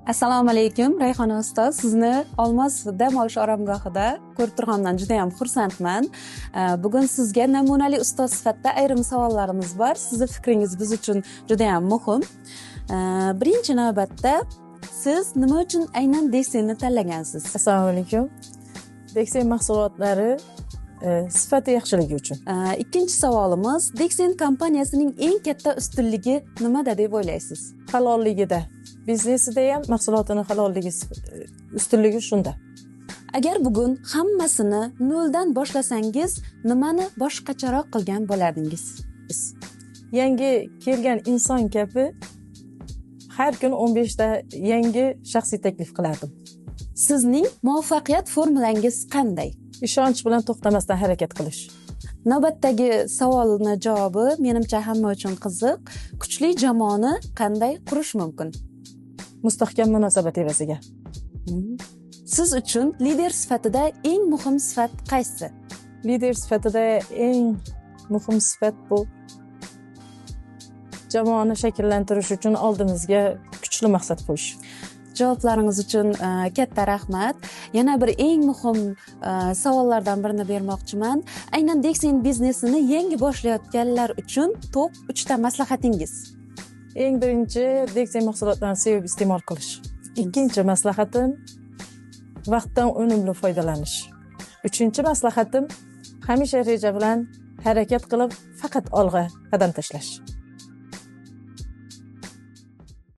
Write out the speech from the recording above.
Assalomu alaykum Rayhona ustoz. Sizni Olmos dam olish oromgohida ko'rib turganimdan juda ham xursandman. Bugun sizga namunali ustoz sifatida ayrim savollarimiz bor. Sizning fikringiz biz uchun juda ham muhim. Birinchi navbatda siz nima uchun aynan Dexenni tanlagansiz? Assalomu alaykum. Dexen mahsulotlari sifati yaxshiligi uchun. Ikkinchi savolimiz, Dexen kompaniyasining eng katta ustunligi nimada deb o'ylaysiz? Halolligida. Biznesida ham mahsulotini halolligi ustunligi shunda. Agar bugun hammasini noldan boshlasangiz, nimani boshqacharoq qilgan bo'lardingiz? Yangi kelgan inson kabi har kun 15 ta yangi shaxsiy taklif qilardim. Sizning muvaffaqiyat formulangiz qanday? Ishonch bilan to'xtamasdan harakat qilish. Navbatdagi savolning javobi menimcha hamma uchun qiziq. Kuchli jamoani qanday qurish mumkin? Mustahkam munosabat evaziga. Siz uchun lider sifatida eng muhim sifat qaysi? Lider sifatida eng muhim sifat bu jamoani shakllantirish uchun oldimizga kuchli maqsad qo'yish. Javoblaringiz uchun katta rahmat. Yana bir eng muhim savollardan birini bermoqchiman. Aynan Dexen biznesini yangi boshlayotganlar uchun top 3 ta maslahatingiz. Eng birinchi Dexen mahsulotlarini sevib iste'mol qilish. Ikkinchi maslahatim vaqtdan unumli foydalanish. Uchinchi maslahatim hamisha reja bilan harakat qilib faqat olg'a qadam tashlash.